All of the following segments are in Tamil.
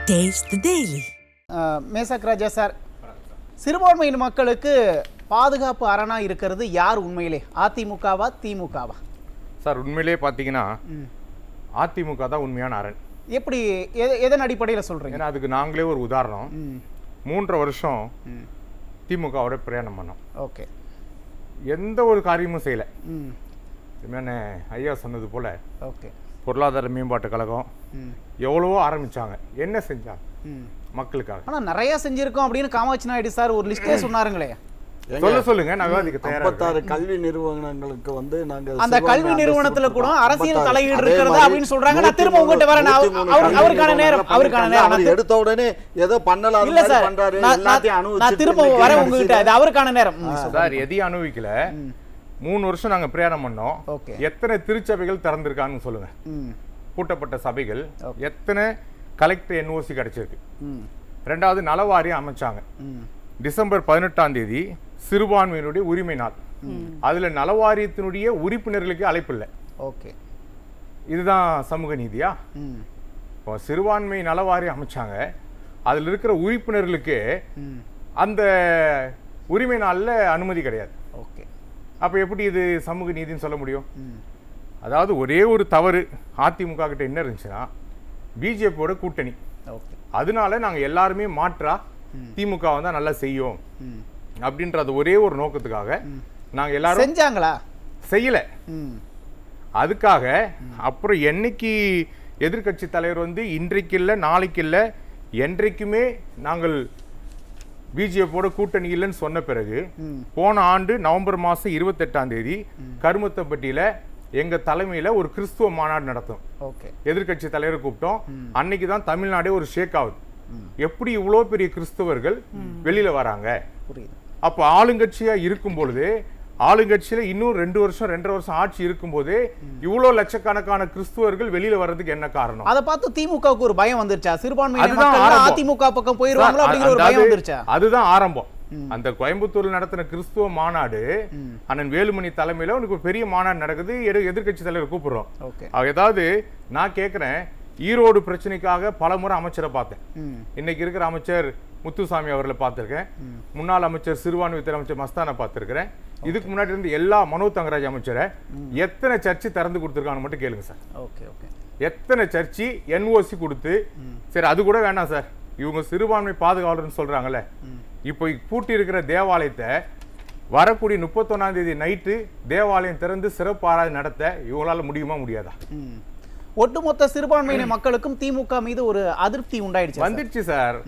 Taste the Daily. Mesach Raja sir, சிறுபான்மையின் மக்களுக்கு பாதுகாப்பு அரணா இருக்கிறது யார் உண்மையிலே? அதிமுகவா திமுகவா? சார் உண்மையிலே பார்த்தீங்கன்னா அதிமுக தான் உண்மையான அரண். எப்படி எதன் அடிப்படையில் சொல்றீங்க? ஏன்னா அதுக்கு நாங்களே ஒரு உதாரணம். 3.5 வருஷம் திமுகவோட பிரயாணம் பண்ணோம். ஓகே. எந்த ஒரு காரியமும் செய்யலை. ஐயா சொன்னது போல ஓகே, பொருளாதார மேம்பாட்டு கழகம் எவ்வளவோ ஆரம்பிச்சாங்க. என்ன செஞ்சாங்க மக்களுக்காக? ஆனா நிறைய செஞ்சிருக்கோம் அப்படின்னு காமாட்சி நாயுடு சார் ஒரு லிஸ்டே சொன்னாருங்களே. சொல்லுங்க, நான் விவாதிக்க தயாரா இருக்கேன். 56 கல்வி நிறுவனங்களுக்கு வந்து நாங்க அந்த கல்வி நிறுவனத்துல கூட அரசியல் தலையீடு இருக்கிறது அப்படின்னு சொல்றாங்க. நான் திரும்ப உங்ககிட்ட வரேன். அவருக்கான நேரம் எடுத்த உடனே ஏதோ பண்ணலாம் இல்ல சார், நான் திரும்ப வரேன் உங்ககிட்ட. அது அவருக்கான நேரம் சார். எதையும் அனுபவிக்கல. 3 வருஷம் நாங்க பிரயாணம் பண்ணோம். எத்தனை திருச்சபைகள் திறந்திருக்கான்னு சொல்லுங்க. கூட்டப்பட்ட சபைகள் எத்தனை கலெக்டர் என்ஓசி கிடைச்சிருக்கு. 2வது நலவாரியம் அமைச்சாங்க. டிசம்பர் 18ஆம் தேதி சிறுபான்மையினுடைய உரிமை நாள். அதுல நலவாரியத்தினுடைய உறுப்பினர்களுக்கு அழைப்பு இல்லை. ஓகே, இதுதான் சமூக நீதியா? இப்போ சிறுபான்மை நலவாரியம் அமைச்சாங்க. அதுல இருக்கிற உறுப்பினர்களுக்கு அந்த உரிமை நாள்ல அனுமதி கிடையாது. ஓகே, அப்ப எப்படி இது சமூக நீதின்னு சொல்ல முடியும்? அதாவது ஒரே ஒரு தவறு அதிமுக கிட்ட என்ன இருந்துச்சுன்னா, பிஜேபியோட கூட்டணி. அதனால நாங்க எல்லாருமே மாற்றா திமுக வந்தா நல்லா செய்யும் அப்படின்றது ஒரே ஒரு நோக்கத்துக்காக நாங்க எல்லாரும் செஞ்சாங்களா? செய்யல. அதுக்காக அப்புறம் என்னைக்கு எதிர்கட்சி தலைவர் வந்து இன்றைக்கு இல்லை நாளைக்கு இல்லை என்றைக்குமே நாங்கள் பிஜேபியோட கூட்டணி இல்லைன்னு சொன்ன பிறகு போன ஆண்டு நவம்பர் மாசம் 28ஆம் தேதி கருமத்தம்பட்டியில எங்க தலைமையில ஒரு கிறிஸ்துவ மாநாடு நடத்தும். எதிர்கட்சி தலைவரை கூப்பிட்டோம். அன்னைக்கு தான் தமிழ்நாடே ஒரு ஷேக் ஆகுது. எப்படி இவ்வளவு பெரிய கிறிஸ்தவர்கள் வெளியில வராங்க? அப்ப ஆளுங்கட்சியா இருக்கும் பொழுது, ஆளுங்கட்சியில இன்னும் 2 வருஷம் 2.5 வருஷம் ஆட்சி இருக்கும் போது இவ்வளவு லட்சக்கணக்கான கிறிஸ்துவர்கள் வெளியில வர்றதுக்கு என்ன காரணம்? அதை பார்த்து திமுகவுக்கு ஒரு பயம் வந்துருச்சா? சிறுபான்மையினர் மக்கள் அதிமுக பக்கம் போயிருவாங்களோ அப்படிங்கிற ஒரு பயம் வந்துருச்சா? அதுதான் ஆரம்பம். அந்த கோயம்புத்தூர்ல நடத்தின கிறிஸ்துவ மாநாடு அண்ணன் வேலுமணி தலைமையில உனக்கு ஒரு பெரிய மாநாடு நடக்குது. எதிர்கட்சி தலைவர் கூப்பிடுறோம். ஏதாவது நான் கேட்கிறேன், ஈரோடு பிரச்சனைக்காக பல முறை அமைச்சரை பார்த்தேன். இன்னைக்கு இருக்கிற அமைச்சர் முத்துசாமி அவர்களை பார்த்திருக்கேன். முன்னாள் அமைச்சர் சிறுபான்மைத்துறை அமைச்சர் மஸ்தானை பார்த்திருக்கிறேன். இதுக்கு முன்னாடி இருந்து எல்லா மனோ தங்கராஜ் அமைச்சரை எத்தனை சர்ச்சு திறந்து கொடுத்துருக்கான்னு மட்டும் கேளுங்க சார். எத்தனை சர்ச்சு என்ஓசி கொடுத்து, சரி அது கூட வேணாம் சார், இவங்க சிறுபான்மை பாதுகாவலர்னு சொல்றாங்கல்ல, இப்போ பூட்டி இருக்கிற தேவாலயத்தை வரக்கூடிய 31ஆம் தேதி நைட்டு தேவாலயம் திறந்து சிறப்பு ஆராய்ச்சி நடத்த இவங்களால முடியுமா முடியாதா? ஒட்டுமொத்த சிறுபான்மையின மக்களுக்கும் திமுக மீது ஒரு அதிருப்தி உண்டாயிடுச்சு. வந்துருச்சு சார்,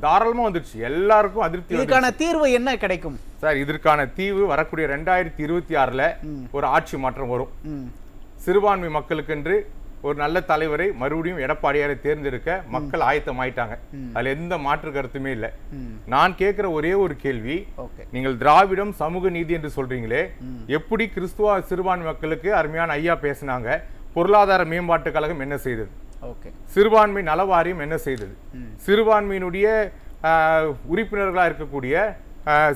தாராளமா வந்துருச்சு. எல்லாருக்கும் அதிருப்தி. இதுக்கான தீர்வு என்ன கிடைக்கும் சார்? இதற்கான தீர்வு வரக்கூடிய 2026ல ஒரு ஆட்சி மாற்றம் வரும். சிறுபான்மை மக்களுக்கென்று ஒரு நல்ல தலைவரை மறுபடியும் எடப்பாடியாரை தேர்ந்தெடுக்க மக்கள் ஆயத்தமாயிட்டாங்க. அதுல எந்த மாற்று கருத்துமே இல்லை. நான் கேட்கிற ஒரே ஒரு கேள்வி, நீங்கள் திராவிடம் சமூக நீதி என்று சொல்றீங்களே, எப்படி கிறிஸ்துவ சிறுபான்மை மக்களுக்கு அருமையான ஐயா பேசினாங்க, பொருளாதார மேம்பாட்டு கழகம் என்ன செய்தது? சிறுபான்மை நலவாரியம் என்ன செய்தது? சிறுபான்மையினுடைய உறுப்பினர்களா இருக்கக்கூடிய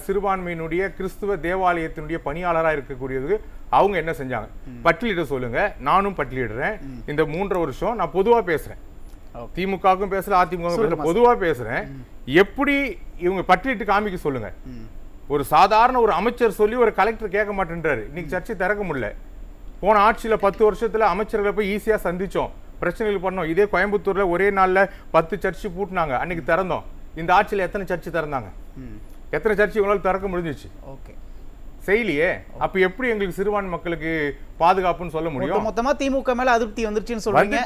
சிறுபான்மையினுடைய கிறிஸ்துவ தேவாலயத்தினுடைய பணியாளராக இருக்கக்கூடியது அவங்க என்ன செஞ்சாங்க? பட்டியலிட சொல்லுங்க. நானும் பட்டியலிடுறேன். இந்த 3.5 வருஷம் நான் பொதுவா பேசுறேன். திமுகவுக்கும் பேசல, அதிமுக பொதுவா பேசுறேன். எப்படி இவங்க பட்டியலிட்டு காமிக்க சொல்லுங்க. ஒரு சாதாரண ஒரு அமைச்சர் சொல்லி ஒரு கலெக்டர் கேட்க மாட்டேன்றாரு. இன்னைக்கு சர்ச்சை திறக்க முடியல. போன ஆட்சியில 10 வருஷத்துல அமைச்சர்களை போய் ஈஸியா சந்திச்சோம், பிரச்சனைகள் பண்ணோம். இதே கோயம்புத்தூர்ல ஒரே நாள்ல 10 சர்ச்சு பூட்டினாங்க, அன்னைக்கு திறந்தோம். இந்த ஆட்சியில எத்தனை சர்ச்சு திறந்தாங்க? எத்தனை சர்ச்சை இவங்களால திறக்க முடிஞ்சிச்சு? செய்யலையே. அப்ப எப்படி எங்களுக்கு சிறுபான்மை மக்களுக்கு பாதுகாப்புன்னு சொல்ல முடியும்? மொத்தமா திமுக மேல அதிருப்தி வந்துருச்சுன்னு சொல்றீங்க.